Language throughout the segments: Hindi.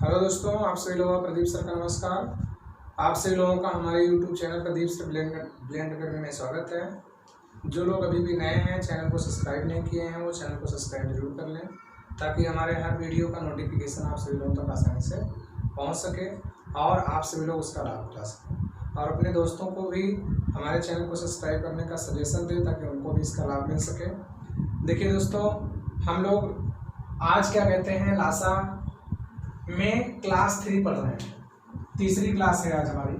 हेलो दोस्तों, आप सभी लोगों का प्रदीप सर का नमस्कार। आप सभी लोगों का हमारे YouTube channel Pradeep sir blend academy में स्वागत है। जो लोग अभी भी नए हैं, चैनल को सब्सक्राइब नहीं किए हैं, वो चैनल को सब्सक्राइब जरूर कर लें ताकि हमारे हर वीडियो का नोटिफिकेशन आप सभी लोगों तक आसानी से पहुंच सके और आप सभी लोग उसका लाभ उठा सकें। और अपने दोस्तों को भी हमारे चैनल को सब्सक्राइब करने का सजेशन दें ताकि उनको भी इसका लाभ मिल सके। देखिए दोस्तों, हम लोग आज क्या कहते हैं, लासा में क्लास 3 पढ़ रहे हैं। तीसरी क्लास है आज हमारी।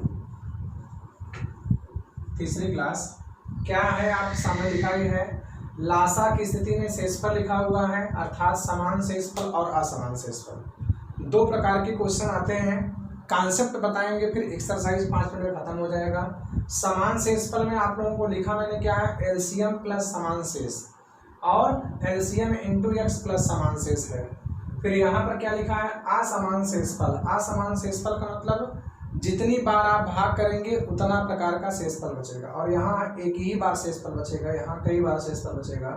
तीसरी क्लास क्या है, आप सामने लिखा ही है। लासा की स्थिति में शेषफल लिखा हुआ है, अर्थात समान शेषफल और असमान शेषफल। दो प्रकार के क्वेश्चन आते हैं। कॉन्सेप्ट बताएंगे, फिर एक्सरसाइज 5 मिनट में खत्म हो जाएगा। समान शेषफल में आप लोगों को लिखा मैंने क्या है, एलसीएम प्लस समान शेष और एलसीएम इंटू एक्स प्लस समान शेष है। फिर यहाँ पर क्या लिखा है, असमान शेषफल। असमान शेषफल का मतलब जितनी बार आप भाग करेंगे उतना प्रकार का शेषफल बचेगा, और यहाँ एक ही बार शेषफल बचेगा, यहाँ कई बार शेषफल बचेगा।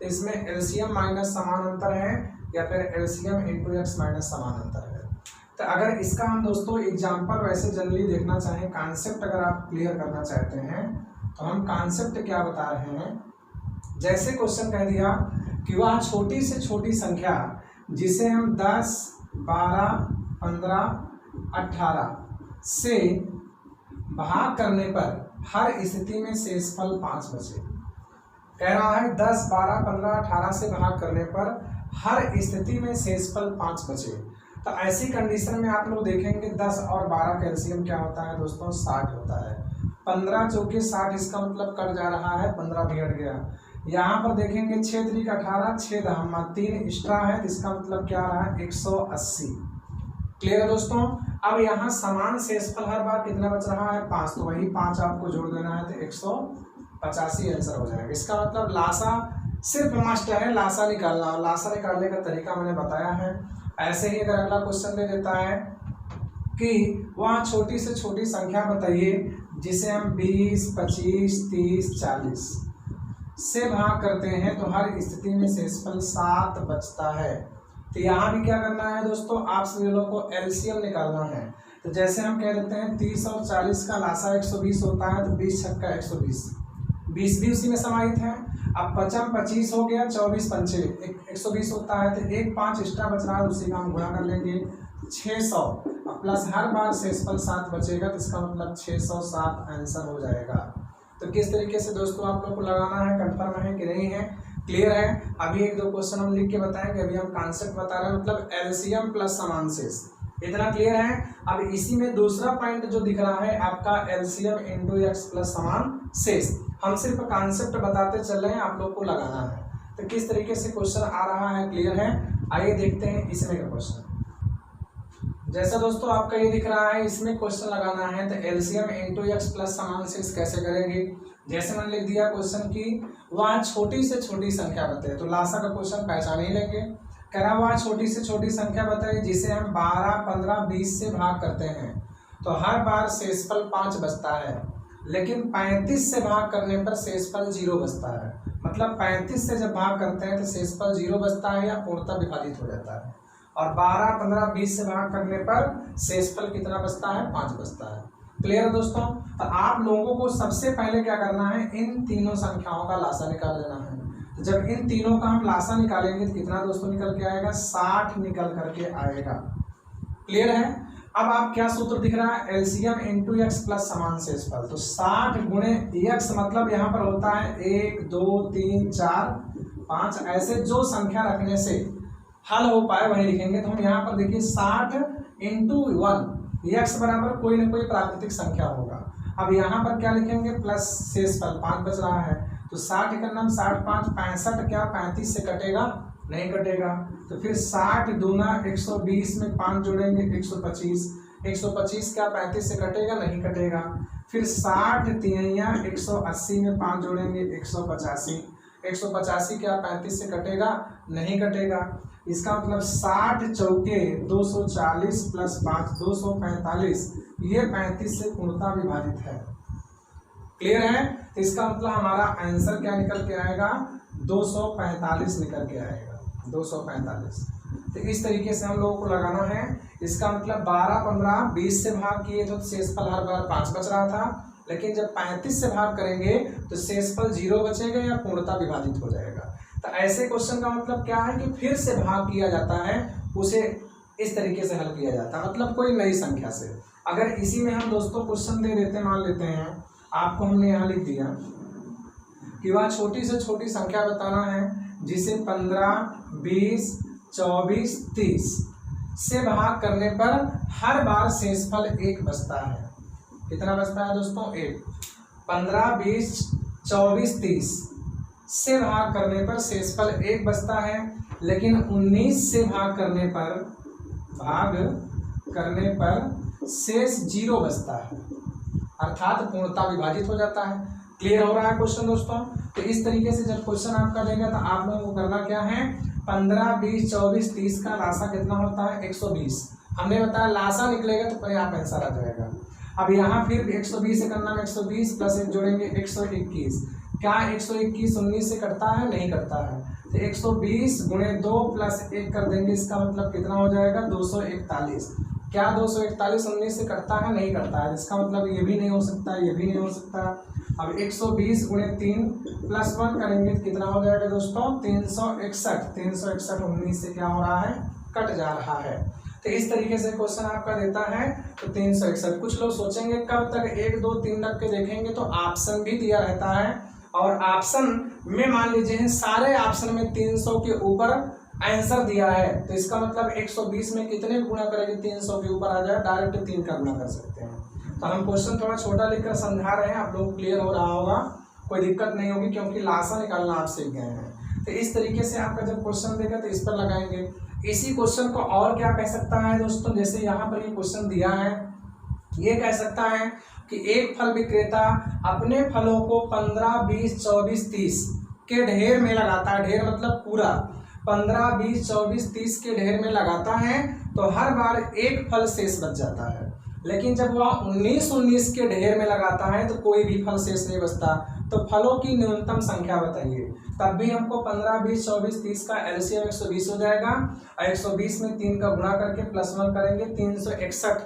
तो इसमें एलसीएम माइनस समान अंतर है या फिर एलसीएम इंटू एक्स माइनस समान अंतर है। तो अगर इसका हम दोस्तों एग्जाम्पल वैसे जनरली देखना चाहें, कॉन्सेप्ट अगर आप क्लियर करना चाहते हैं तो हम कॉन्सेप्ट क्या बता रहे हैं। जैसे क्वेश्चन कह दिया कि वह छोटी से छोटी संख्या जिसे हम 10, 12, 15, 18 से भाग करने पर हर स्थिति में शेषफल 5 बचे। कह रहा है 10, 12, 15, 18 से भाग करने पर हर स्थिति में शेषफल 5 बचे। तो ऐसी कंडीशन में आप लोग देखेंगे 10 और 12 का एलसीएम क्या होता है दोस्तों, 60 होता है। 15 चौके 60, इसका मतलब कट जा रहा है, 15 भी हट गया। यहाँ पर देखेंगे 6 3 18, 6 दहम्मा 3 एक्स्ट्रा है, तो इसका मतलब क्या रहा है, 180। क्लियर है दोस्तों। अब यहाँ समान शेषफल हर बार कितना बच रहा है, 5, तो वही 5 आपको जोड़ देना है तो 185 आंसर हो जाएगा। इसका मतलब लासा सिर्फ मस्ट है, लासा निकालना। लासा निकालने का तरीका मैंने बताया है। ऐसे ही अगर अगला क्वेश्चन दे देता है कि वहाँ छोटी से छोटी संख्या बताइए जिसे हम 20, 25, 30, 40 से भाग करते हैं तो हर स्थिति में शेषफल 7 बचता है। तो यहाँ भी क्या करना है दोस्तों, आप सभी लोगों को एलसीएम निकालना है। तो जैसे हम कह देते हैं 30 और 40 का लासा 120 होता है, तो 20 छक्का 120, 20 भी उसी में समाहित है। अब 25 हो गया, 24 पंचे 120 होता है, तो 1 5 एक्स्ट्रा बच रहा है, उसी का हम गुणा कर लेंगे 600 प्लस हर बार शेषफल 7 बचेगा, तो इसका मतलब 607 आंसर हो जाएगा। तो किस तरीके से दोस्तों आप लोग को लगाना है, कंफर्म है कि नहीं है, क्लियर है। अभी 1-2 क्वेश्चन हम लिख के बताएंगे, अभी हम कॉन्सेप्ट बता रहे हैं, मतलब एलसीएम प्लस समान शेष, इतना क्लियर है। अब इसी में दूसरा पॉइंट जो दिख रहा है आपका एलसीएम इंटू एक्स प्लस समान शेष, हम सिर्फ कॉन्सेप्ट बताते चल रहे हैं, आप लोग को लगाना है। तो किस तरीके से क्वेश्चन आ रहा है, क्लियर है। आइए देखते हैं इसमें का क्वेश्चन। जैसा दोस्तों आपका ये दिख रहा है, इसमें क्वेश्चन लगाना है, तो एलसीएम इंटू एक्स प्लस समान शेष कैसे करेंगे। जैसे मैंने लिख दिया क्वेश्चन की वहाँ छोटी से छोटी संख्या बताइए, तो लासा का क्वेश्चन पहचान ही लेंगे। कह रहा वहाँ छोटी से छोटी संख्या बताइए जिसे हम 12, 15, 20 से भाग करते हैं तो हर बार शेषफल 5 बचता है, लेकिन 35 से भाग करने पर शेषफल 0 बचता है। मतलब 35 से जब भाग करते हैं तो शेषफल 0 बचता है या पूर्णतः विभाजित हो जाता है, और 12, 15, 20 से भाग करने पर शेषफल कितना बचता है, 5 बचता है। क्लियर है दोस्तों। तो आप लोगों को सबसे पहले क्या करना है, इन तीनों संख्याओं का लासा निकाल लेना है। तो जब इन तीनों का हम लासा निकालेंगे तो कितना दोस्तों निकल के आएगा, 60 निकल करके आएगा। क्लियर है। अब आप क्या सूत्र दिख रहा है, एलसीएम इंटू एक्स प्लस समान शेषफल, तो 60 गुणे एक्स, मतलब यहाँ पर होता है 1, 2, 3, 4, 5, ऐसे जो संख्या रखने से हल हो पाए वही लिखेंगे। तो हम यहाँ पर देखिए 60 इंटू 1, एक्स बराबर कोई ना कोई प्राकृतिक संख्या होगा। अब यहाँ पर क्या लिखेंगे, प्लस शेषफल 5 बच रहा है, तो 60 का नाम 60 5 65, क्या 35 से कटेगा, नहीं कटेगा। तो फिर 60 दूना 120 में 5 जोड़ेंगे 125, 125 क्या 35 से कटेगा, नहीं कटेगा। फिर 60 तिहैया 180 में 5 जोड़ेंगे 185, 185 क्या 35 से कटेगा, नहीं कटेगा। इसका मतलब 60 चौके 240 प्लस 5 245, ये 35 से पूर्णतः विभाजित है। क्लियर है। तो इसका मतलब हमारा आंसर क्या निकल के आएगा, 245 निकल के आएगा, 245। तो इस तरीके से हम लोगों को लगाना है। इसका मतलब 12, 15, 20 से भाग किए तो शेषफल हर बार 5 बच रहा था, लेकिन जब 35 से भाग करेंगे तो शेषफल 0 बचेगा या पूर्णतः विभाजित हो जाएगा। तो ऐसे क्वेश्चन का मतलब क्या है कि फिर से भाग किया जाता है, उसे इस तरीके से हल किया जाता है, मतलब कोई नई संख्या से। अगर इसी में हम दोस्तों क्वेश्चन दे देते, मान लेते हैं आपको हमने यहाँ लिख दिया कि वह छोटी से छोटी संख्या बताना है जिसे 15, 20, 24, 30 से भाग करने पर हर बार शेषफल 1 बचता है। कितना बचता है दोस्तों? 1। 15, 20, 24, 30 से भाग करने पर शेषफल 1 बचता है, लेकिन 19 से भाग करने पर शेष 0 बचता है, अर्थात पूर्णतः विभाजित हो जाता है। क्लियर हो रहा है क्वेश्चन दोस्तों? तो इस तरीके से जब क्वेश्चन आपका देगा तो आप लोगों को करना क्या है, 15, 20, 24, 30 का लासा कितना होता है? 120। हमने बताया लासा निकलेगा तो पहले आप आंसर आ जाएगा। अब यहाँ फिर 120 से करना में 120 प्लस 1 जोड़ेंगे 121। क्या 121 19 से कटता है? नहीं करता है। तो 120 गुणे 2 प्लस 1 कर देंगे, इसका मतलब कितना हो जाएगा? 241। क्या 241 19 से कटता है? नहीं करता है, इसका मतलब ये भी नहीं हो सकता, ये भी नहीं हो सकता। अब 120 गुणे 3 प्लस 1 करेंगे तो कितना हो जाएगा दोस्तों? 361। 361 19 से क्या हो रहा है? कट जा रहा है। तो इस तरीके से क्वेश्चन आपका देता है तो 361। कुछ लोग सोचेंगे कब तक 1, 2, 3 रख के देखेंगे, तो ऑप्शन भी दिया रहता है, और ऑप्शन में मान लीजिए सारे ऑप्शन में 300 के ऊपर आंसर दिया है, तो इसका मतलब 120 में कितने गुणा करेंगे 300 के ऊपर आ जाए, डायरेक्ट 3 का गुणा कर सकते हैं। तो हम क्वेश्चन थोड़ा छोटा लिखकर समझा रहे हैं, आप लोग क्लियर हो रहा होगा, कोई दिक्कत नहीं होगी, क्योंकि लासा निकालना आप सीख गए हैं। तो इस तरीके से आपका जब क्वेश्चन देगा तो इस पर लगाएंगे। इसी क्वेश्चन को और क्या कह सकता है दोस्तों, जैसे यहाँ पर ये क्वेश्चन दिया है, ये कह सकता है कि एक फल विक्रेता अपने फलों को 15, 20, 24, 30 के ढेर में लगाता है। ढेर मतलब पूरा 15, 20, 24, 30 के ढेर में लगाता है तो हर बार एक फल शेष बच जाता है, लेकिन जब वह 19 के ढेर में लगाता है तो कोई भी फल शेष नहीं बचता। तो फलों की न्यूनतम संख्या बताइए। तब भी हमको 15, 20, 24, 30 का एलसीएम 120 हो जाएगा, और 120 में 3 का गुणा करके प्लस 1 करेंगे 361।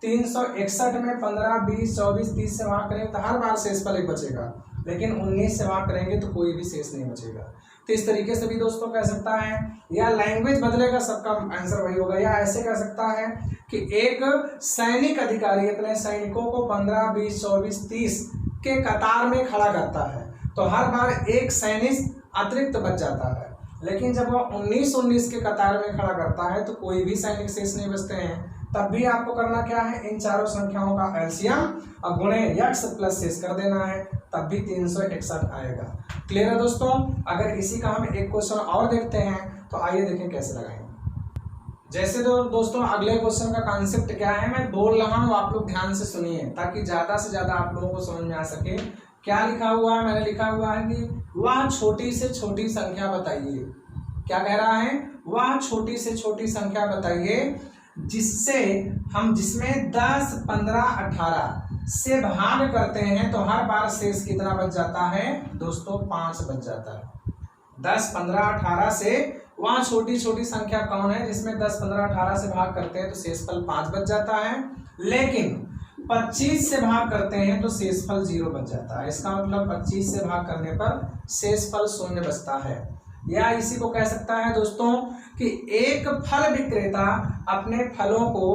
361 में 15, 20, 24, 30 से भाग करेंगे तो हर बार शेषफल 1 बचेगा, लेकिन 19 से भाग करेंगे तो कोई भी शेष नहीं बचेगा। तो इस तरीके से भी दोस्तों कह सकता है, या लैंग्वेज बदलेगा सबका आंसर वही होगा, या ऐसे कह सकता है कि एक सैनिक अधिकारी अपने सैनिकों को 15, 20, 24, 30 के कतार में खड़ा करता है तो हर बार एक सैनिक अतिरिक्त बच जाता है, लेकिन जब वह 19 के कतार में खड़ा करता है तो कोई भी सैनिक शेष नहीं बचते हैं। तब भी आपको करना क्या है, इन चारों संख्याओं का एलसीएम और गुणे यक्स प्लस शेष कर देना है, तब भी 361 आएगा। क्लियर है दोस्तों? अगर इसी का हम एक क्वेश्चन और देखते हैं तो आइए देखें कैसे लगाएंगे। जैसे तो दोस्तों अगले क्वेश्चन का कॉन्सेप्ट क्या है, मैं बोल रहा हूँ, आप लोग ध्यान से सुनिए ताकि ज्यादा से ज्यादा आप लोगों को समझ में आ सके। क्या लिखा हुआ है? मैंने लिखा हुआ है कि वह छोटी से छोटी संख्या बताइए। क्या कह रहा है? वह छोटी से छोटी संख्या बताइए जिसमें 10, 15, 18 से भाग करते हैं तो हर बार शेष कितना बच जाता है दोस्तों? 5 बच जाता है। 10, 15, 18 से वहाँ छोटी छोटी संख्या कौन है जिसमें 10, 15, 18 से भाग करते हैं तो शेषफल 5 बच जाता है, लेकिन 25 से भाग करते हैं तो शेषफल 0 बच जाता है। इसका मतलब 25 से भाग करने पर शेषफल 0 बचता है। या इसी को कह सकता है दोस्तों कि एक फल विक्रेता अपने फलों को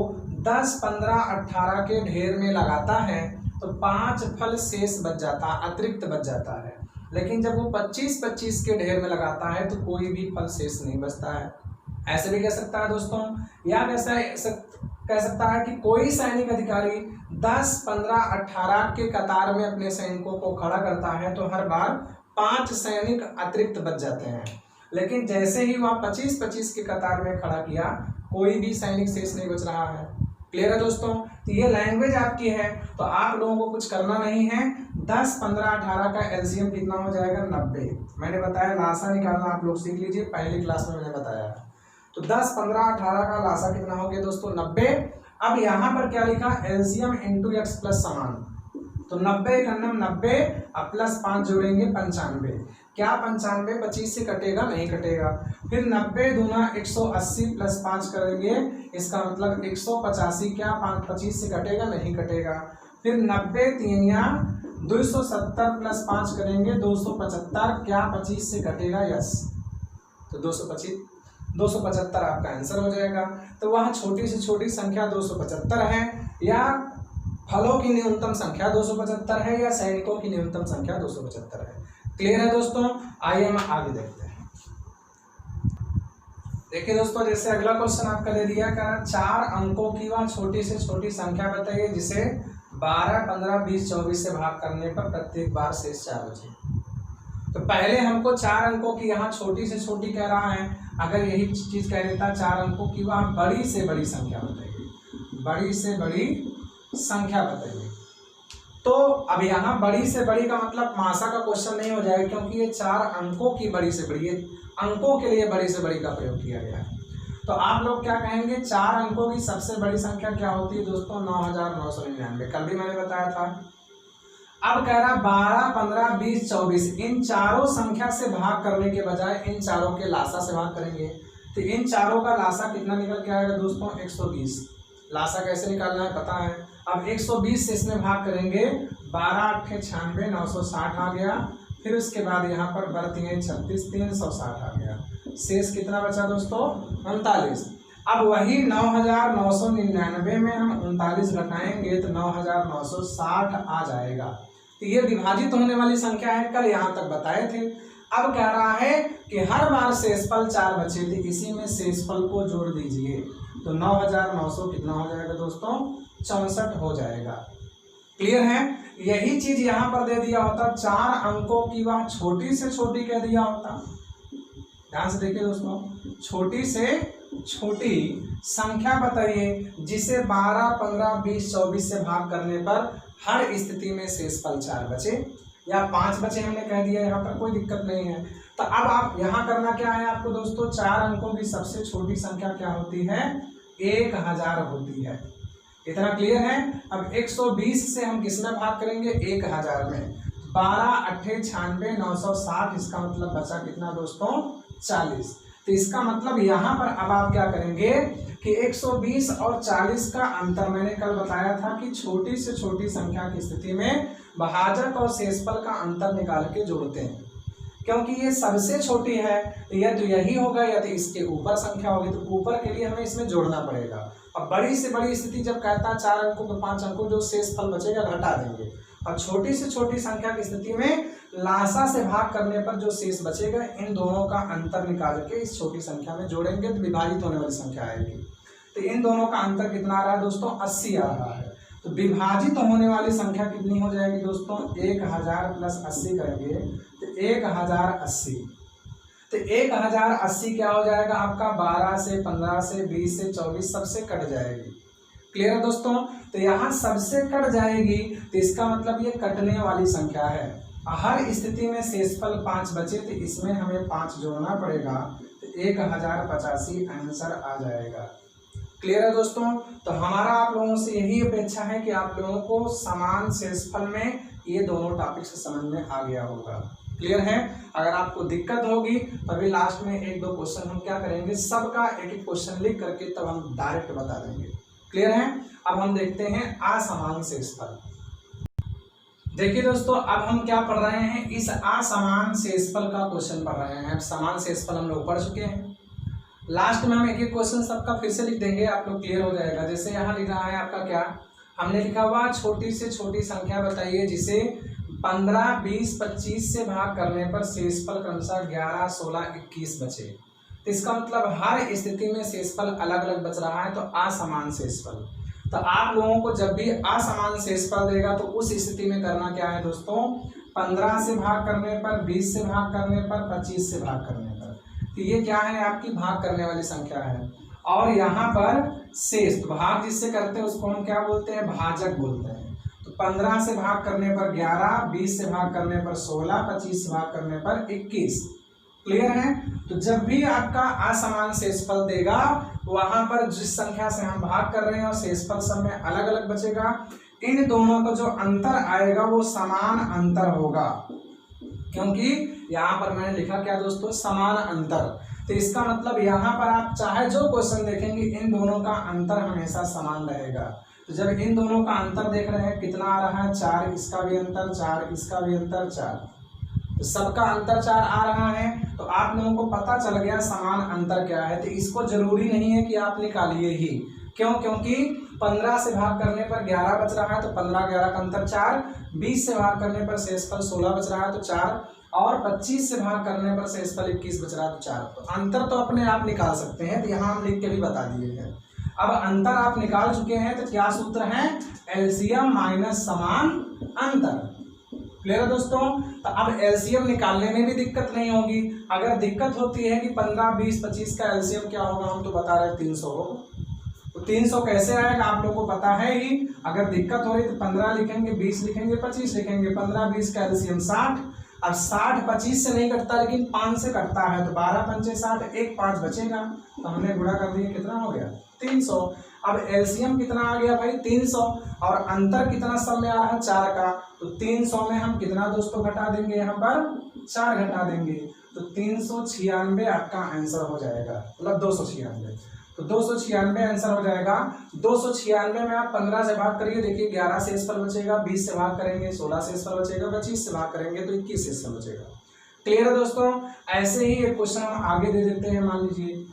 10, 15, 18 के ढेर में लगाता है तो 5 फल शेष बच जाता, अतिरिक्त बच जाता है, लेकिन जब वो 25 के ढेर में लगाता है तो कोई भी फल शेष नहीं बचता है। ऐसे भी कह सकता है दोस्तों, या कह सकता है कि कोई सैनिक अधिकारी 10, 15, 18 के कतार में अपने सैनिकों को खड़ा करता है तो हर बार 5 सैनिक अतिरिक्त बच जाते हैं, लेकिन जैसे ही वह 25 के कतार में खड़ा किया कोई भी सैनिक शेष नहीं बच रहा है। क्लियर है दोस्तों? तो ये लैंग्वेज आपकी है, तो आप लोगों को कुछ करना नहीं है। 10, 15, 18 का एलसीएम कितना हो जाएगा? 90। मैंने बताया लासा निकालना आप लोग सीख लीजिए, पहली क्लास में मैंने बताया। तो 10, 15, 18 का लासा कितना हो गया दोस्तों? 90। अब यहाँ पर क्या लिखा? एलसीएम इंटू एक्स प्लस समान, तो 90 का 90 अब प्लस 5 जोड़ेंगे 95। क्या 95 25 से कटेगा? नहीं कटेगा। फिर 90 दूना 180 प्लस 5 करेंगे, इसका मतलब 185 क्या 25 से कटेगा? नहीं कटेगा। फिर 90 तीनिया 270 प्लस 5 करेंगे 275, क्या 25 से कटेगा? यस, तो 275 आपका आंसर हो जाएगा। तो वह छोटी से छोटी संख्या 275 है, या फलों की न्यूनतम संख्या 275 है, या सैनिकों की न्यूनतम संख्या 275 है। क्लियर है दोस्तों? आइए हम आगे देखते हैं। देखिए दोस्तों, जैसे अगला क्वेश्चन आपका दे दिया क्या, 4 अंकों की वह छोटी से छोटी संख्या बताइए जिसे 12, 15, 20, 24 से भाग करने पर प्रत्येक बार शेष 4 बचे। तो पहले हमको 4 अंकों की यहाँ छोटी से छोटी कह रहा है, अगर यही चीज कह देता 4 अंकों की वह बड़ी से बड़ी संख्या बताइए, बड़ी से बड़ी संख्या बताइए। तो अब यहाँ बड़ी से बड़ी का मतलब मासा का क्वेश्चन नहीं हो जाएगा, क्योंकि ये 4 अंकों की बड़ी से बड़ी, अंकों के लिए बड़ी से बड़ी का प्रयोग किया गया है। तो आप लोग क्या कहेंगे, 4 अंकों की सबसे बड़ी संख्या क्या होती है दोस्तों? 9999। कल भी मैंने बताया था। अब कह रहा 12, 15, 20, 24, इन चारों संख्या से भाग करने के बजाय इन चारों के लासा से भाग करेंगे। तो इन चारों का लासा कितना निकल के आएगा दोस्तों? 120। लासा कैसे निकालना है पता है। अब 120 से इसमें भाग करेंगे, 12 8 96, 960 आ गया। फिर उसके बाद यहाँ पर 12 3 36, 360 आ गया। शेष कितना बचा दोस्तों? 39। अब वही 9999 में हम 39 घटाएंगे तो 9960 आ जाएगा। तो ये विभाजित होने वाली संख्या है, कल यहाँ तक बताए थे। अब कह रहा है कि हर बार शेषफल 4 बचे थे, इसी में शेषफल को जोड़ दीजिए। तो 9900 कितना हो जाएगा दोस्तों? 64 हो जाएगा। क्लियर है? यही चीज यहाँ पर दे दिया होता, 4 अंकों की वह छोटी से छोटी कह दिया होता। ध्यान से देखिए दोस्तों, छोटी से छोटी संख्या बताइए जिसे 12, 15, 20, 24 से भाग करने पर हर स्थिति में शेषफल 4 बचे या 5 बचे, हमने कह दिया, यहाँ पर कोई दिक्कत नहीं है। तो अब आप यहाँ करना क्या है आपको दोस्तों, 4 अंकों की सबसे छोटी संख्या क्या होती है? 1000 होती है। इतना क्लियर है? अब 120 से हम किसमें भाग करेंगे? 1000 में। 12 8 96 960, इसका मतलब बचा कितना दोस्तों? 40। तो इसका मतलब यहाँ पर अब आप क्या करेंगे कि 120 और 40 का अंतर मैंने कल बताया था कि छोटी से छोटी संख्या की स्थिति में भाजक और शेषफल का अंतर निकाल के जोड़ते हैं, क्योंकि ये सबसे छोटी है, या तो यही होगा या तो इसके ऊपर संख्या होगी, तो ऊपर के लिए हमें इसमें जोड़ना पड़ेगा। अब बड़ी से बड़ी स्थिति जब कहता है 4 अंकों को 5 अंकों जो शेषफल बचेगा घटा देंगे, और छोटी से छोटी संख्या की स्थिति में लासा से भाग करने पर जो शेष बचेगा इन दोनों का अंतर निकाल के इस छोटी संख्या में जोड़ेंगे तो विभाजित होने वाली संख्या आएगी। तो इन दोनों का अंतर कितना आ रहा है दोस्तों? 80 आ रहा है। तो विभाजित होने वाली संख्या कितनी हो जाएगी दोस्तों? 1000 प्लस 80 करेंगे तो 1080। तो 1080 क्या हो जाएगा आपका? 12 से 15 से 20 से 24 सबसे कट जाएगी। क्लियर है दोस्तों? तो यहाँ सबसे कट जाएगी, तो इसका मतलब ये कटने वाली संख्या है। हर स्थिति में शेषफल 5 बचे, तो इसमें हमें 5 जोड़ना पड़ेगा, तो 1085 आंसर आ जाएगा। क्लियर है दोस्तों? तो हमारा आप लोगों से यही अपेक्षा है कि आप लोगों को समान शेषफल में ये दोनों टॉपिक से समझ में आ गया होगा। क्लियर है? अगर आपको दिक्कत होगी तो अभी लास्ट में 1-2 क्वेश्चन हम क्या करेंगे, सबका एक एक क्वेश्चन लिख करके तब हम डायरेक्ट बता देंगे। क्लियर है? अब हम देखते हैं असमान शेषफल। देखिए दोस्तों, अब हम क्या पढ़ रहे हैं, इस असमान शेषफल का क्वेश्चन पढ़ रहे हैं। अब समान शेषफल हम लोग पढ़ चुके हैं। लास्ट में हम एक एक क्वेश्चन सबका फिर से लिख देंगे, आप लोग क्लियर हो जाएगा। जैसे यहाँ लिख रहा है आपका क्या, हमने लिखा हुआ छोटी से छोटी संख्या बताइए जिसे 15, 20, 25 से भाग करने पर शेषफल क्रमशः 11, 16, 21 बचे। तो इसका मतलब हर स्थिति में शेषफल अलग अलग बच रहा है, तो असमान शेषफल। तो आप लोगों को जब भी असमान शेषफल देगा तो उस स्थिति में करना क्या है दोस्तों, 15 से भाग करने पर, 20 से भाग करने पर, 25 से भाग करने पर। तो ये क्या है, आपकी भाग करने वाली संख्या है। और यहाँ पर शेष, तो भाग जिससे करते हैं उसको हम क्या बोलते हैं, भाजक बोलते हैं। तो 15 से भाग करने पर 11, 20 से भाग करने पर 16, 25 से भाग करने पर 21। क्लियर है? तो जब भी आपका असमान शेषफल देगा वहां पर जिस संख्या से हम भाग कर रहे हैं और शेषफल सब में अलग अलग बचेगा, इन दोनों का जो अंतर आएगा वो समान अंतर होगा। क्योंकि यहाँ पर मैंने लिखा क्या दोस्तों, समान अंतर। तो इसका मतलब यहाँ पर आप चाहे जो क्वेश्चन देखेंगे इन दोनों का अंतर हमेशा समान रहेगा। तो जब इन दोनों का अंतर देख रहे हैं कितना आ रहा है 4, इसका भी अंतर 4, इसका भी अंतर 4, तो सबका अंतर 4 आ रहा है। तो आप लोगों को पता चल गया समान अंतर क्या है। तो इसको जरूरी नहीं है कि आप निकालिए ही, क्यों, क्योंकि 15 से भाग करने पर 11 बच रहा है तो 15 11 का अंतर 4, 20 से भाग करने पर शेषफल 16 बच रहा है तो 4, और 25 से भाग करने पर शेषफल 21 बच रहा है तो 4। तो अंतर तो अपने आप निकाल सकते हैं, तो यहाँ हम लिख के भी बता दिए हैं। अब अंतर आप निकाल चुके हैं तो क्या सूत्र है, एलसीएम माइनस समान अंतर। क्लियर है दोस्तों। तो अब एलसीएम निकालने में भी दिक्कत नहीं होगी। अगर दिक्कत होती है कि 15 20 25 का एलसीएम क्या होगा, हम तो बता रहे हैं 300 होगा। तो 300 कैसे आएगा आप लोगों को पता है ही। अगर दिक्कत हो रही तो 15 लिखेंगे, 20 लिखेंगे, 25 लिखेंगे। 15 20 का एलसीएम 60। अब 60 25 से नहीं कटता लेकिन 5 से कटता है, तो 12 पंचे 60, एक 5 बचेगा, तो हमने गुणा कर दिया, कितना हो गया 300। अब एलसीएम कितना आ गया भाई 300, और अंतर कितना सब में आ रहा है 4 का, तो 300 में हम कितना दोस्तों घटा देंगे, यहाँ पर 4 घटा देंगे, तो 396 आपका आंसर हो जाएगा, मतलब 296। तो 296 आंसर हो जाएगा। 296 में आप 15 से भाग करिए, देखिए 11 शेषफल बचेगा, 20 से भाग करेंगे 16 शेषफल बचेगा, 25 से भाग करेंगे तो 21 शेषफल बचेगा। क्लियर है दोस्तों। ऐसे ही एक क्वेश्चन हम आगे दे देते हैं। मान लीजिए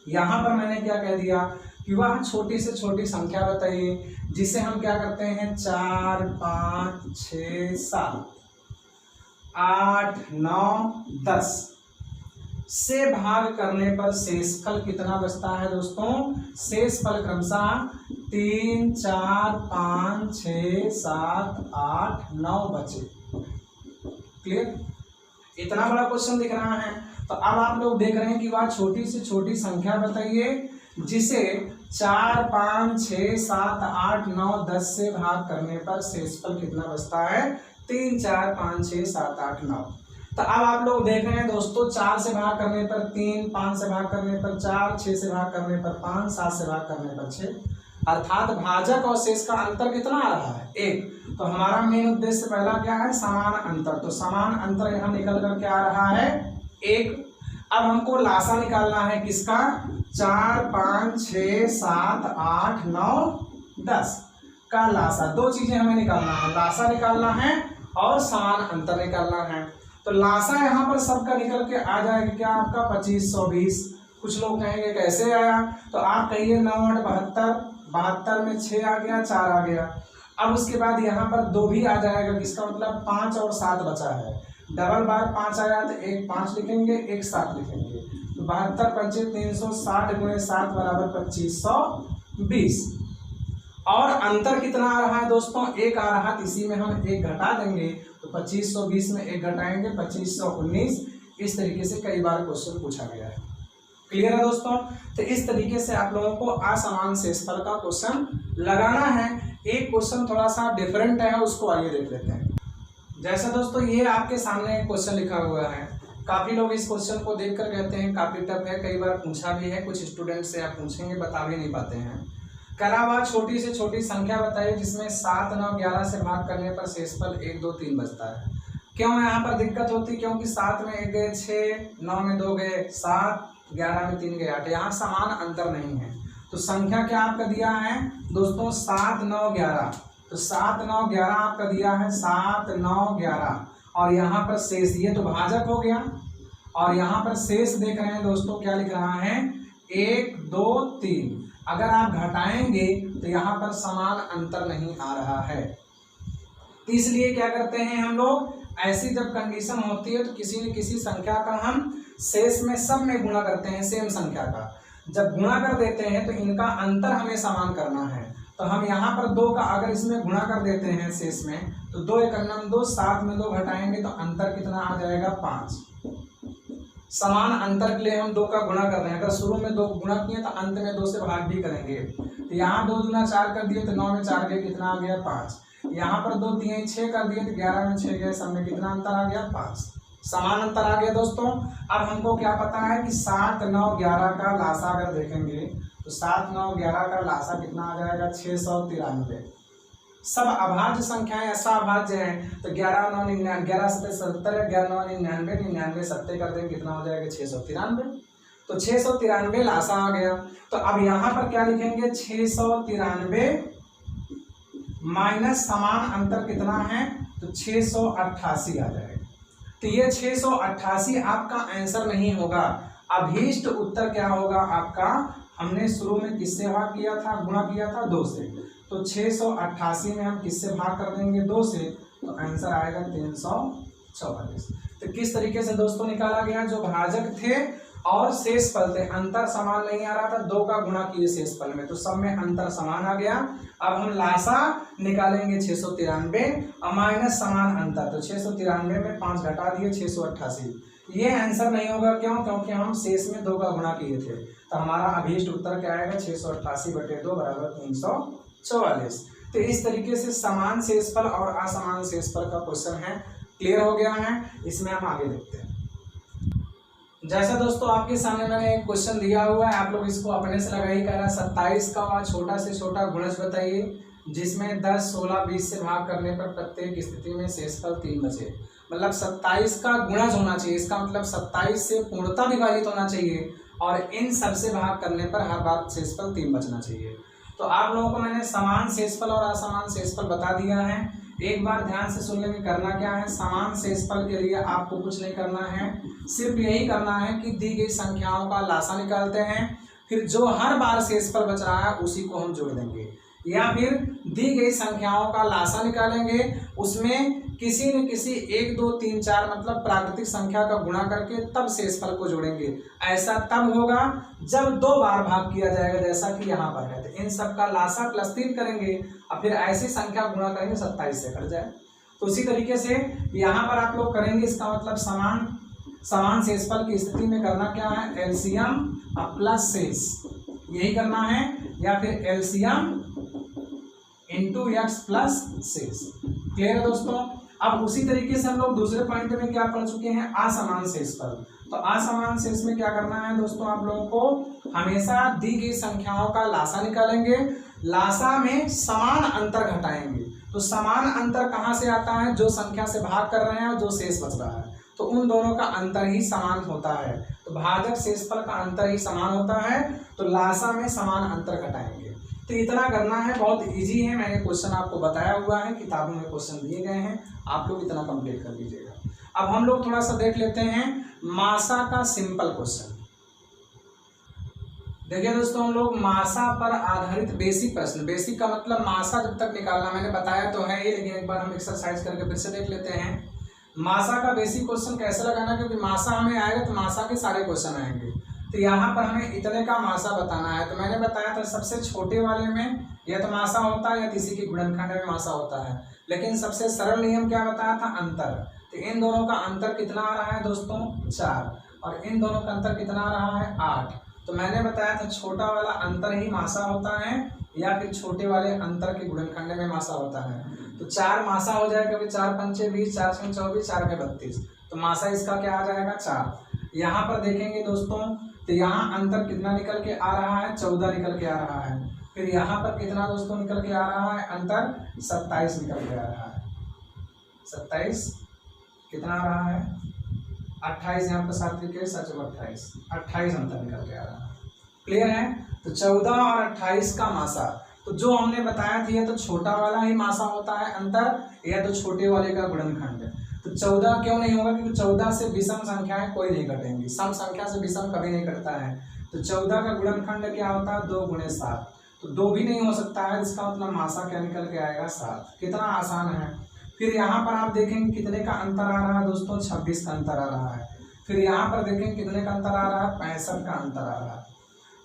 यहाँ पर मैंने क्या कह दिया कि वह छोटी से छोटी संख्या बताइए जिसे हम क्या करते हैं 4 5 6 7 8 9 10 से भाग करने पर शेषफल कितना बचता है दोस्तों। शेषफल क्रमशः 3 4 5 6 7 8 9 बचे। क्लियर। इतना बड़ा क्वेश्चन दिख रहा है। तो अब आप लोग देख रहे हैं कि वह छोटी से छोटी संख्या बताइए जिसे 4 5 6 7 8 9 10 से भाग करने पर शेषफल कितना बचता है 3 4 5 6 7 8 9। तो अब आप लोग देख रहे हैं दोस्तों 4 से भाग करने पर 3, 5 से भाग करने पर 4, 6 से भाग करने पर 5, 7 से भाग करने पर 6, अर्थात भाजक और शेष का अंतर कितना आ रहा है 1। तो हमारा मेन उद्देश्य पहला क्या है समान अंतर। तो समान अंतर यहाँ निकल कर क्या आ रहा है 1। अब हमको लासा निकालना है किसका 4 5 6 7 8 9 10 का लासा। दो चीजें हमें निकालना है, लासा निकालना है और समान अंतर निकालना है। तो लासा यहाँ पर सबका निकल के आ जाएगा क्या आपका 2520। कुछ लोग कहेंगे कैसे आया, तो आप कहिए 9 8 72, 72 में 6 आ गया 4 आ गया। अब उसके बाद यहाँ पर 2 भी आ जाएगा, किसका मतलब 5 और 7 बचा है। डबल बार 5 आया तो एक 5 लिखेंगे, एक 7 लिखेंगे। तो 72 पंचे 360 गुणे 7 बराबर 2520। और अंतर कितना आ रहा है दोस्तों 1 आ रहा है, इसी में हम 1 घटा देंगे तो 2520 में 1 घटाएंगे 2519। इस तरीके से कई बार क्वेश्चन पूछा गया है। क्लियर है दोस्तों। तो इस तरीके से आप लोगों को असमान शेषफल का क्वेश्चन लगाना है। एक क्वेश्चन थोड़ा सा डिफरेंट है, उसको आइए देख लेते हैं। जैसा दोस्तों ये आपके सामने एक क्वेश्चन लिखा हुआ है। काफी लोग इस क्वेश्चन को देखकर कहते हैं काफी टफ है, कई बार पूछा भी है, कुछ स्टूडेंट से आप पूछेंगे बता भी नहीं पाते हैं। करा हुआ छोटी से छोटी संख्या बताइए जिसमें 7 9 11 से भाग करने पर शेषफल 1 2 3 बचता है। क्यों यहाँ पर दिक्कत होती, क्योंकि 7 में 1 गए 6, 9 में 2 गए 7, 11 में 3 गए 8। यहाँ समान अंतर नहीं है। तो संख्या क्या आपका दिया है दोस्तों 7 9 11। तो 7 9 11 आपका दिया है 7 9 11, और यहाँ पर शेष ये तो भाजक हो गया, और यहाँ पर शेष देख रहे हैं दोस्तों क्या लिख रहा है 1 2 3। अगर आप घटाएंगे तो यहाँ पर समान अंतर नहीं आ रहा है। इसलिए क्या करते हैं हम लोग, ऐसी जब कंडीशन होती है तो किसी न किसी संख्या का हम शेष में सब में गुणा करते हैं, सेम संख्या का। जब गुणा कर देते हैं तो इनका अंतर हमें समान करना है। तो हम यहाँ पर 2 का अगर इसमें गुणा कर देते हैं शेष में, तो 2 1 2, 7 में 2 घटाएंगे तो अंतर कितना आ जाएगा 5। समान अंतर के लिए हम 2 का गुणा कर रहे हैं। अगर शुरू में 2 गुणा किए तो अंत में 2 से भाग भी करेंगे। तो यहाँ 2 दूना 4 कर दिए तो 9 में 4 गए, कितना आ गया 5। यहाँ पर 2 3 6 कर दिए तो 11 में 6 गए, सब में कितना अंतर आ गया 5। समान अंतर आ गया दोस्तों। अब हमको क्या पता है कि 7 9 11 का लासा अगर देखेंगे तो 7 9 11 का लासा कितना आ जाएगा 693। सब अभाज्य संख्याएं ऐसा अभाज्य है तो 11 9 99 11 7 77 है, 11 9 99 99 7 कर देंगे कितना हो जाएगा 693। तो 693 लासा आ गया। तो अब यहाँ पर क्या लिखेंगे 693 माइनस समान अंतर कितना है तो 688 आ जाएगा। तो ये 688 आपका आंसर नहीं होगा। अभीष्ट उत्तर क्या होगा आपका, हमने शुरू में किससे भाग किया था, गुणा किया था 2 से। तो 688 में हम किससे भाग कर देंगे 2 से, तो आंसर आएगा 344। तो किस तरीके से दोस्तों निकाला गया, जो भाजक थे और शेषफल थे अंतर समान नहीं आ रहा था, 2 का गुणा किए शेषफल में तो सब में अंतर समान आ गया। अब हम लासा निकालेंगे 693 और माइनस समान अंतर, तो 693 में 5 घटा दिए 688। ये आंसर नहीं होगा, क्यों, क्योंकि हम शेष में 2 का गुणा किए थे। तो हमारा अभीष्ट उत्तर क्या आएगा 688/2 बराबर 344। तो इस तरीके से समान शेषफल और असमान शेषफल का क्वेश्चन है, क्लियर हो गया है। इसमें हम आगे देखते हैं। जैसा दोस्तों आपके सामने मैंने एक क्वेश्चन दिया हुआ है, आप लोग इसको अपने से लगाइए। कह रहा है 27 का छोटा से छोटा गुणज बताइए जिसमें 10 16 20 से भाग करने पर प्रत्येक स्थिति में शेषफल 3 बचे। मतलब 27 का गुणज होना चाहिए, इसका मतलब 27 से पूर्णता विभाजित होना चाहिए और इन सब से भाग करने पर हर बार शेषफल 3 बचना चाहिए। तो आप लोगों को मैंने समान शेषफल और असमान शेषफल बता दिया है। एक बार ध्यान से सुन लेंगे, करना क्या है, समान शेषफल के लिए आपको कुछ नहीं करना है, सिर्फ यही करना है कि दी गई संख्याओं का लासा निकालते हैं, फिर जो हर बार शेषफल बच रहा है उसी को हम जोड़ देंगे, या फिर दी गई संख्याओं का लासा निकालेंगे, उसमें किसी न किसी 1 2 3 4 मतलब प्राकृतिक संख्या का गुणा करके तब शेषफल को जोड़ेंगे। ऐसा तब होगा जब 2 बार भाग किया जाएगा, जैसा कि यहाँ पर है। तो इन सब का लासा +3 करेंगे और फिर ऐसी संख्या गुणा करेंगे 27 से कट जाए। तो उसी तरीके से यहाँ पर आप लोग करेंगे, इसका मतलब समान शेषफल की स्थिति में करना क्या है, एलसीएम प्लस शेष, यही करना है, या फिर एलसीएम इंटू एक्स प्लस शेष। क्लियर है दोस्तों। अब उसी तरीके से हम लोग दूसरे पॉइंट में क्या पढ़ चुके हैं, असमान शेषफल। तो असमान शेष में क्या करना है दोस्तों, आप लोगों को हमेशा दी गई संख्याओं का लासा निकालेंगे, लासा में समान अंतर घटाएंगे। तो समान अंतर कहाँ से आता है, जो संख्या से भाग कर रहे हैं और जो शेष बच रहा है, तो उन दोनों का अंतर ही समान होता है। तो भाजक शेषफल का अंतर ही समान होता है, तो लासा में समान अंतर घटाएंगे। तो इतना करना है, बहुत इजी है। मैंने क्वेश्चन आपको बताया हुआ है, किताबों में क्वेश्चन दिए गए हैं, आप लोग इतना कंप्लीट कर लीजिएगा। अब हम लोग थोड़ा सा देख लेते हैं मासा का सिंपल क्वेश्चन। देखिए दोस्तों, हम लोग मासा पर आधारित बेसिक प्रश्न, बेसिक का मतलब मासा जब तक निकालना, मैंने बताया तो है ये, लेकिन एक बार हम एक्सरसाइज करके फिर से देख लेते हैं। मासा का बेसिक क्वेश्चन कैसे लगाना, क्योंकि मासा हमें आएगा तो मासा के सारे क्वेश्चन आएंगे। तो यहाँ पर हमें इतने का मासा बताना है। तो मैंने बताया था सबसे छोटे वाले में या तो मासा होता है या किसी की गुणनखंड में मासा होता है, लेकिन सबसे सरल नियम क्या बताया था, अंतर। तो इन दोनों का अंतर कितना आ रहा है दोस्तों 4, और इन दोनों का अंतर कितना आ रहा है 8। तो मैंने बताया था छोटा वाला अंतर ही मासा होता है, या फिर छोटे वाले अंतर के गुणनखंड में मासा होता है। तो 4 मासा हो जाएगा, क्योंकि 4 पंचे 20, 4 छः 24, 4 के 32, तो मासा इसका क्या आ जाएगा 4। यहाँ पर देखेंगे दोस्तों, तो यहाँ अंतर कितना निकल के आ रहा है, 14 निकल के आ रहा है। फिर यहाँ पर कितना दोस्तों निकल के आ रहा है, अंतर 27 निकल के आ रहा है। 27 कितना आ रहा है, 28, यहाँ पर सात्विक है, सच 28 अंतर निकल के आ रहा है। क्लियर है। तो 14 और 28 का मासा, तो जो हमने बताया था, या तो छोटा वाला ही मासा होता है अंतर, या तो छोटे वाले का गुणनखंड। तो 14 क्यों नहीं होगा, क्योंकि 14 से विषम संख्याएं कोई नहीं कटेंगी, सम संख्या से विषम कभी नहीं कटता है। तो 14 का गुणनखंड क्या होता है, 2 × 7, तो 2 भी नहीं हो सकता है, इसका मतलब मासा क्या निकल के आएगा 7। कितना आसान है। फिर यहाँ पर आप देखेंगे कितने का अंतर आ रहा है दोस्तों, 26 का अंतर आ रहा है। फिर यहाँ पर देखेंगे कितने का अंतर आ रहा है, 65 का अंतर आ रहा है।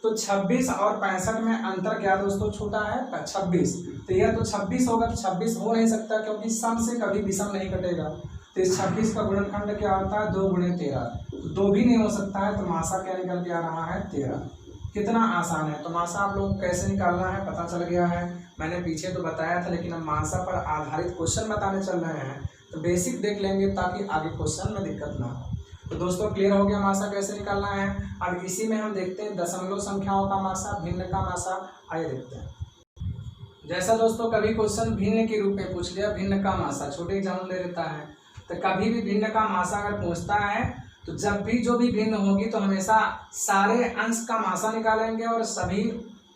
तो 26 और 65 में अंतर क्या दोस्तों छोटा है, 26। तो यह तो 26 होगा, तो 26 हो नहीं सकता, क्योंकि सम से कभी विषम नहीं कटेगा। तो इस 26 का गुणनखंड क्या होता है, 2 × 13, तो 2 भी नहीं हो सकता है, तो मासा क्या निकल के आ रहा है 13। कितना आसान है। तो मासा आप लोग कैसे निकालना है पता चल गया है, मैंने पीछे तो बताया था, लेकिन हम मासा पर आधारित क्वेश्चन बताने चल रहे हैं, तो बेसिक देख लेंगे ताकि आगे क्वेश्चन में दिक्कत ना हो। तो दोस्तों क्लियर हो गया मासा कैसे निकालना है। अब इसी में हम देखते हैं दशमलव संख्याओं का मासा, भिन्न का मासा। आइए देखते हैं। जैसा दोस्तों कभी क्वेश्चन भिन्न के रूप में पूछ लिया, भिन्न का मासा, छोटे एग्जाम ले लेता है, तो कभी भी भिन्न का मासा अगर पूछता है तो जब भी जो भी भिन्न होगी तो हमेशा सारे अंश का मासा निकालेंगे और सभी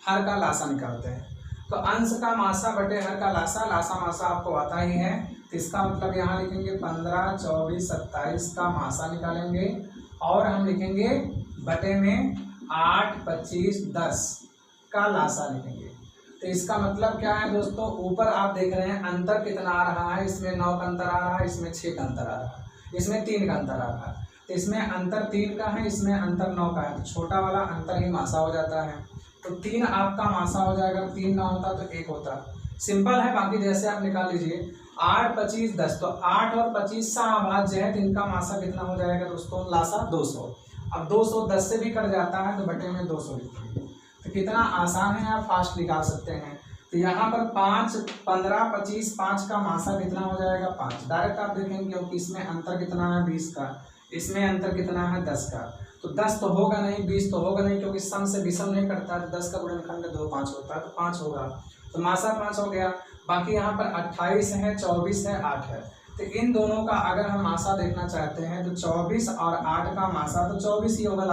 हर का लासा निकालते हैं। तो अंश का मासा बटे हर का लासा, लासा मासा आपको आता ही है, तो इसका मतलब यहाँ लिखेंगे 15, 24, 27 का मासा निकालेंगे और हम लिखेंगे बटे में 8, 25, 10 का लासा लिखेंगे। तो इसका मतलब क्या है दोस्तों, ऊपर आप देख रहे हैं अंतर कितना आ रहा है, इसमें 9 का अंतर आ रहा है, इसमें 6 का अंतर आ रहा है, इसमें 3 का अंतर आ रहा है। तो इसमें अंतर 3 का है, इसमें अंतर 9 का है, तो छोटा वाला अंतर ही मासा हो जाता है। तो 3 आपका मासा हो जाएगा, 3 ना होता तो 1 होता। सिंपल है, बाकी जैसे आप निकाल लीजिए। 8, 25, 10, तो 8 और 25 अभाज्य है, तो इनका मासा कितना हो जाएगा दोस्तों, लासा 200। अब 200 10 से भी कट जाता है तो बटे में 200 लिखेंगे। तो कितना आसान है, आप फास्ट निकाल सकते हैं। तो यहाँ पर 5, 15, 25, 5 का मासा कितना हो जाएगा, 5। डायरेक्ट आप देखेंगे क्योंकि इसमें अंतर कितना है 20 का, इसमें अंतर कितना है 10 का। तो 10 तो होगा नहीं, 20 तो होगा नहीं, क्योंकि सम से विषम नहीं करता है। तो 10 का गुणनखंड 2 5 होता है, तो 5 होगा, तो मासा 5 हो गया। बाकी यहाँ पर 28 है, 24 है, 8 है। तो इन दोनों का अगर हम मासा देखना चाहते हैं तो 24 और 8 का मासा तो 24 ही होगा,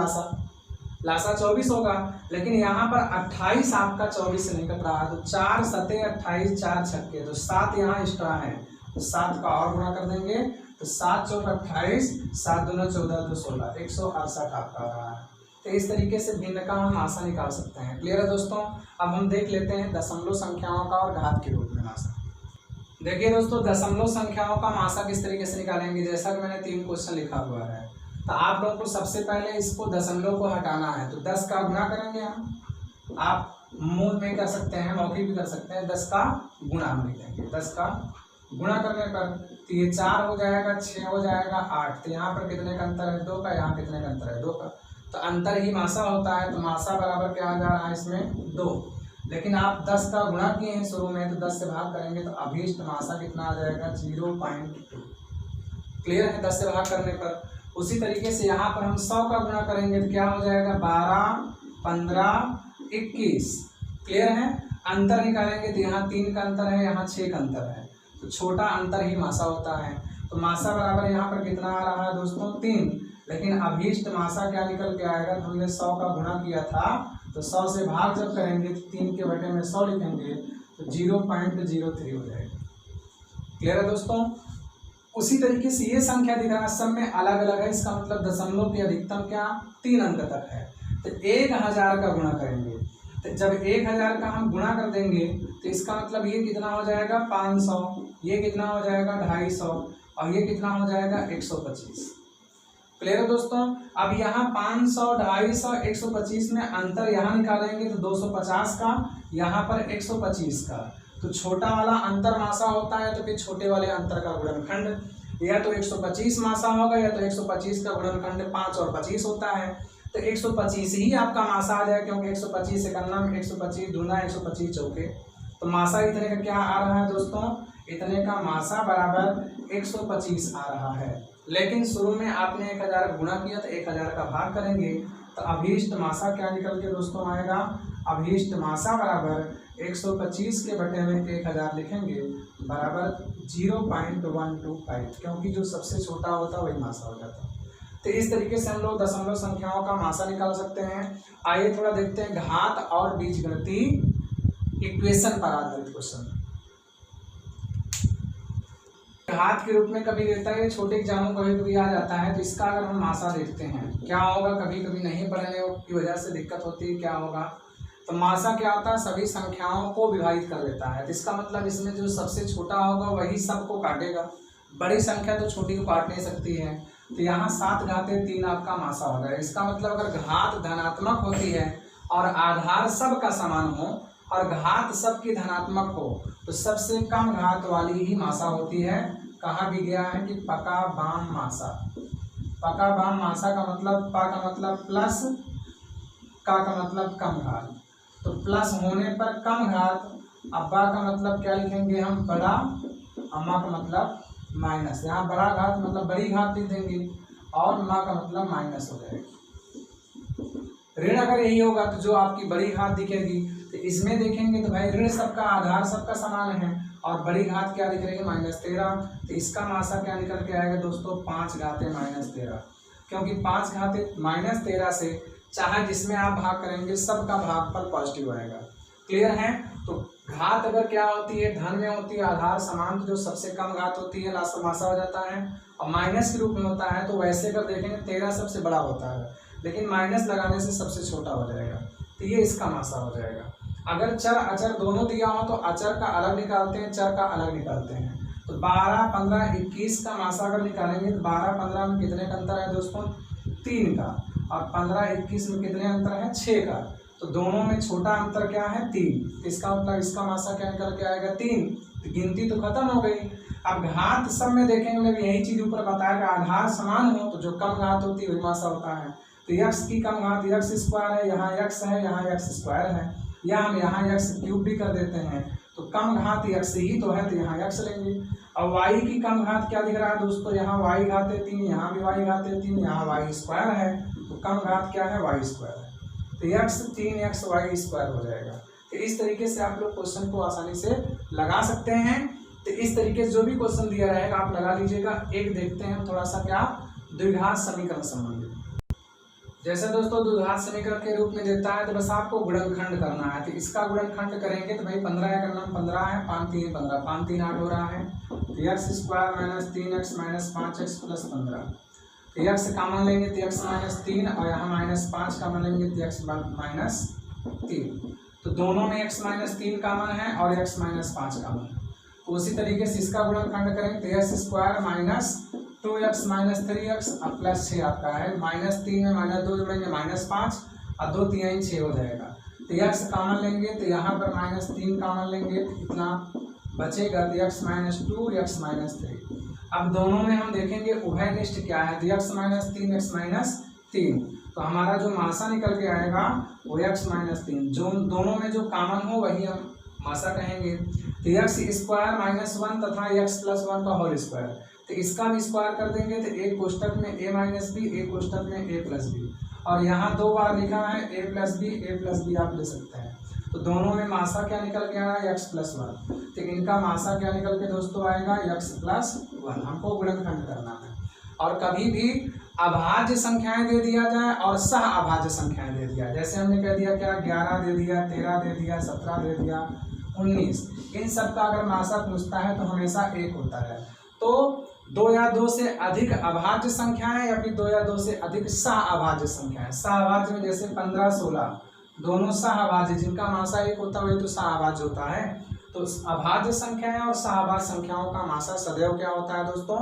लासा 24 होगा। लेकिन यहाँ पर 28 आपका 24 से नहीं कट रहा है, तो 4 सते 28, 4 छक्के, तो 7 यहाँ एक्स्ट्रा है, तो 7 का और गुणा कर देंगे, तो 7 चौक 28, 7 दूना 14, 2 16, 168 आपका रहा है। तो इस तरीके से भिन्न का हम मासा निकाल सकते हैं। क्लियर है दोस्तों। अब हम देख लेते हैं दशमलव संख्याओं का और घात के रूप में मासा। देखिए दोस्तों, दशमलव संख्याओं का मासा किस तरीके से निकालेंगे, जैसा कि मैंने 3 क्वेश्चन लिखा हुआ है। तो आप लोगों को सबसे पहले इसको दशमलव को हटाना है, तो 10 का गुणा करेंगे हम, आप मुंह में कर सकते हैं, मौखिक भी कर सकते हैं। 10 का गुणा हम लिखेंगे, 10 का गुणा करने पर तो ये 4 हो जाएगा, 6 हो जाएगा, 8। तो यहाँ पर कितने का अंतर है, 2 का, यहाँ कितने का अंतर है, 2 का। तो अंतर ही मासा होता है, तो मासा बराबर क्या आ जा रहा है इसमें 2। लेकिन आप 10 का गुणा किए हैं शुरू में, तो 10 से भाग करेंगे तो अभीष्ट मासा कितना आ जाएगा, 0.2। क्लियर है, 10 से भाग करने पर। उसी तरीके से यहाँ पर हम 100 का गुणा करेंगे तो क्या हो जाएगा, 12, 15, 21। क्लियर है। अंतर निकालेंगे तो यहाँ 3 का अंतर है, यहाँ 6 का अंतर है, तो छोटा अंतर ही मासा होता है। तो मासा बराबर यहाँ पर कितना आ रहा है दोस्तों, 3। लेकिन अभीष्ट मासा क्या निकल के आएगा, तो हमने 100 का गुणा किया था, तो 100 से भाग जब करेंगे तो 3 के बटे में 100 लिखेंगे, तो 0.03 हो जाएगा। क्लियर है दोस्तों। उसी तरीके से ये संख्या दिख रहा है, सब में अलग अलग है, इसका मतलब दशमलव की अधिकतम क्या 3 अंक तक है। तो 1000 का गुणा करेंगे, तो जब 1000 का हम गुणा कर देंगे तो इसका मतलब ये कितना हो जाएगा, 500, ये कितना हो जाएगा 250, और ये कितना हो जाएगा 125। क्लियर है दोस्तों। अब यहाँ 500, 250, 125 में अंतर यहाँ निकालेंगे तो 250 का, यहाँ पर 125 का। तो छोटा वाला अंतर मासा होता है, तो फिर छोटे वाले अंतर का गुणनखंड या तो 125 मासा होगा, या तो 125 का गुणनखंड 5 और 25 होता है। तो 125 ही आपका मासा आ जाएगा, क्योंकि 125 से करना में 125 दूना 125 चौके। तो मासा इतने का क्या आ रहा है दोस्तों, इतने का मासा बराबर 125 आ रहा है। लेकिन शुरू में आपने 1000 गुणा किया तो 1000 का भाग करेंगे, तो अभीष्ट मासा क्या निकल के दोस्तों आएगा, अभीष्ट मासा बराबर 125 के बटे में 1000 लिखेंगे, बराबर 0.125, क्योंकि जो सबसे छोटा होता है वही मासा हो जाता है। तो इस तरीके से हम लोग दशमलव संख्याओं का मासा निकाल सकते हैं। आइए थोड़ा देखते हैं घात और बीजगणितीय इक्वेशन पर आधारित क्वेश्चन। घात के रूप में कभी रहता है, छोटे एग्जामों कभी कभी आ जाता है, तो इसका अगर हम मासा देखते हैं क्या होगा, कभी कभी नहीं पढ़ने की वजह से दिक्कत होती है, क्या होगा। तो मासा क्या होता है, सभी संख्याओं को विभाजित कर देता है। तो इसका मतलब इसमें जो सबसे छोटा होगा वही सबको काटेगा, बड़ी संख्या तो छोटी को काट नहीं सकती है। तो यहाँ 7 घाते 3 आपका मासा हो गया। इसका मतलब अगर घात धनात्मक होती है और आधार सब का समान हो और घात सबकी धनात्मक हो, तो सबसे कम घात वाली ही मासा होती है। कहा भी गया है कि पका बाम मासा। पका बाम मासा का मतलब, पा का मतलब प्लस, का मतलब कम घात। तो प्लस होने पर कम घात, अब्बा का मतलब क्या लिखेंगे हम, बड़ा, अम्मा का मतलब माइनस। यहाँ बड़ा घात मतलब बड़ी घात लिख देंगे, और माँ का मतलब माइनस हो जाएगी। ऋण अगर यही होगा तो जो आपकी बड़ी घात दिखेगी तो इसमें देखेंगे तो भाई ऋण सबका आधार सबका समान है और बड़ी घात क्या दिख रही है -13। तो इसका मासा क्या निकल के आएगा दोस्तों 5 घाते -13, क्योंकि 5 घाते -13 से चाहे जिसमें आप भाग करेंगे सबका भागफल पॉजिटिव आएगा। क्लियर है। तो घात अगर क्या होती है धन में होती है, आधार समान तो जो सबसे कम घात होती है मासा हो जाता है, और माइनस के रूप में होता है तो वैसे अगर देखेंगे 13 सबसे बड़ा होता है, लेकिन माइनस लगाने से सबसे छोटा हो जाएगा, तो ये इसका मासा हो जाएगा। अगर चर अचर दोनों दिया हो तो अचर का अलग निकालते हैं, चर का अलग निकालते हैं। तो 12, 15, 21 का मासा अगर निकालेंगे तो 12, 15 में कितने का अंतर है दोस्तों 3 का, और 15, 21 में कितने अंतर है 6 का। तो दोनों में छोटा अंतर क्या है 3। इसका मतलब इसका मासा क्या निकल के आएगा 3। तो गिनती तो खत्म हो गई। अब घात सब में देखेंगे यही चीज ऊपर बताया, आधार समान हो तो जो कम घात होती है वही मासा होता है। तो यक्स की कम घात यक्स स्क्वायर है, यहाँ यक्स है, यहाँ यक्स स्क्वायर है, या हम यहाँ यक्स क्यूब भी कर देते हैं। तो कम घात यक्स ही तो है, तो यहाँ यक्स लेंगे। अब वाई की कम घात क्या दिख रहा है दोस्तों, यहाँ वाई घाते 3, यहाँ भी वाई घाते 3, यहाँ वाई स्क्वायर है, तो कम घात क्या है वाई स्क्वायर है। तो यक्स 3x वाई स्क्वायर हो जाएगा। तो इस तरीके से आप लोग क्वेश्चन को आसानी से लगा सकते हैं। तो इस तरीके से जो भी क्वेश्चन दिया रहेगा आप लगा लीजिएगा। एक देखते हैं थोड़ा सा क्या द्विघात समीकरण संबंधित। जैसे दोस्तों द्विघात समीकरण के रूप में देता है तो बस आपको गुणनखंड करना है। तो इसका गुणनखंड करेंगे तो भाई 15 का नाम 15 है, 5 3 15, 5 3 8 हो रहा है। तो एक्स स्क्वायर -3x -5x + 15। तो x कॉमन लेंगे तो x -3 और यहाँ -5 कॉमन लेंगे तो x -3। तो दोनों में x -3 कॉमन है और x -5 कॉमन है। तो उसी तरीके से इसका गुणनखंड करेंगे तो x स्क्वायर -2x -3x + 6 आपका है। -3 में -2 जोड़ेंगे -5 और 2 3 6 हो जाएगा। तो x कॉमन लेंगे तो यहाँ पर -3 कॉमन लेंगे तो कितना बचेगा तो x -2 x -3। अब दोनों में हम देखेंगे उभयनिष्ठ क्या है तो x -3 x -3। तो हमारा जो मासा निकल के आएगा वो x -3। जो दोनों में जो कॉमन हो वही हम मासा कहेंगे। तो x स्क्वायर -1 तथा x + 1 का होल स्क्वायर। तो इसका भी स्क्वायर कर देंगे तो एक कोष्टक में a - b, एक कोष्टक में a + b, और यहाँ 2 बार लिखा है a + b आप ले सकते हैं। तो दोनों में मासा क्या निकल के आ रहा है x + 1। तो इनका मासा क्या निकल के दोस्तों आएगा x + 1। हमको गुणनखंड करना है। और कभी भी अभाज्य संख्याएं दे दिया जाए और सह अभाज्य संख्याएं दे दिया, जैसे हमने कह दिया क्या 11 दे दिया, 13 दे दिया, 17 दे दिया, 19, इन सब का अगर मासा पूछता है तो हमेशा 1 होता है। तो 2 या 2 से अधिक अभाज्य संख्याएं या फिर 2 या 2 से अधिक सह अभाज्य संख्याएं। सह अभाज्य में जैसे 15 16 दोनों सह अभाज्य, जिनका मासा 1 होता है वही तो सह अभाज्य होता है। तो अभाज्य संख्याएं और सहअभाज्य संख्याओं का मासा सदैव क्या होता है दोस्तों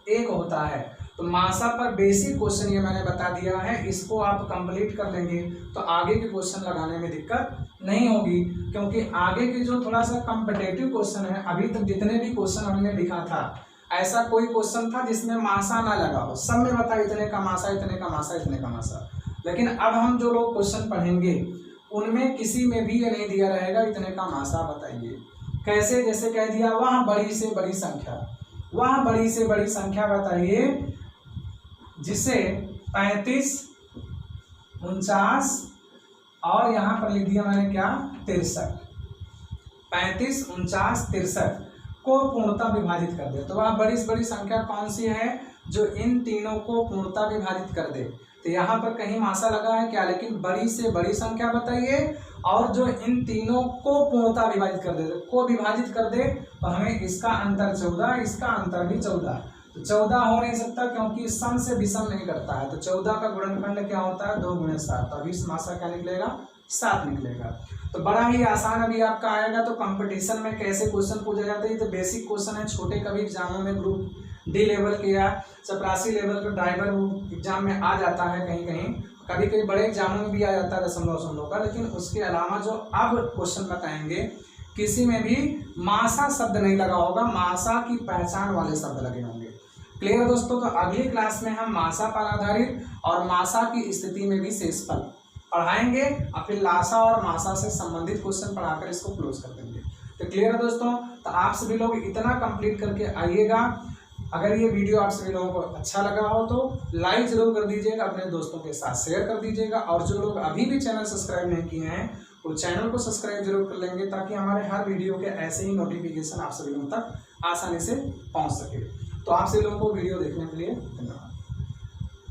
1 होता है। तो मासा पर बेसिक क्वेश्चन ये मैंने बता दिया है, इसको आप कंप्लीट कर लेंगे तो आगे के क्वेश्चन लगाने में दिक्कत नहीं होगी, क्योंकि आगे के जो थोड़ा सा कॉम्पिटिटिव क्वेश्चन है, अभी तक जितने भी क्वेश्चन हमने लिखा था ऐसा कोई क्वेश्चन था जिसमें मासा ना लगा हो, सब में बता इतने का मासा, इतने का मासा, इतने का मासा। लेकिन अब हम जो लोग क्वेश्चन पढ़ेंगे उनमें किसी में भी ये नहीं दिया रहेगा इतने का मासा बताइए। कैसे, जैसे कह दिया वह बड़ी से बड़ी संख्या, वह बड़ी से बड़ी संख्या बताइए जिसे 35 49 और यहाँ पर लिख दिया मैंने क्या 63, 35 49 63 को पूर्णता विभाजित कर दे। तो वह बड़ी से बड़ी संख्या कौन सी है जो इन तीनों को पूर्णता विभाजित कर दे। तो यहाँ पर कहीं मासा लगा है क्या, लेकिन बड़ी से बड़ी संख्या बताइए और जो इन तीनों को पूर्णता विभाजित कर दे, को विभाजित कर दे तो हमें इसका अंतर 14, इसका अंतर भी 14। तो 14 हो नहीं सकता क्योंकि सम से विषम नहीं करता है। तो 14 का गुणनखंड क्या होता है 2 × 7, तो 20 मासा क्या निकलेगा 7 निकलेगा। तो बड़ा ही आसान अभी आपका आएगा। तो कंपटीशन में कैसे क्वेश्चन पूछे जाते हैं, तो बेसिक क्वेश्चन है, छोटे कभी एग्जामों में ग्रुप डी लेवल के या चपरासी लेवल के ड्राइवर एग्जाम में आ जाता है, कहीं कहीं कभी कभी बड़े एग्जामों में भी आ जाता है दशमलव का। लेकिन उसके अलावा जो अब क्वेश्चन बताएंगे किसी में भी मासा शब्द नहीं लगा होगा, मासा की पहचान वाले शब्द लगे होंगे। क्लियर दोस्तों। तो अगली क्लास में हम मासा पर आधारित और मासा की स्थिति में भी शेषफल पढ़ाएंगे और फिर लासा और मासा से संबंधित क्वेश्चन पढ़ाकर इसको क्लोज कर देंगे। तो क्लियर है दोस्तों। तो आप सभी लोग इतना कंप्लीट करके आइएगा। अगर ये वीडियो आप सभी लोगों को अच्छा लगा हो तो लाइक जरूर कर दीजिएगा, अपने दोस्तों के साथ शेयर कर दीजिएगा, और जो लोग अभी भी चैनल सब्सक्राइब नहीं किए हैं तो चैनल को सब्सक्राइब जरूर कर लेंगे ताकि हमारे हर वीडियो के ऐसे ही नोटिफिकेशन आप सभी लोगों तक आसानी से पहुंच सके। तो आप सभी लोगों को वीडियो देखने के लिए धन्यवाद।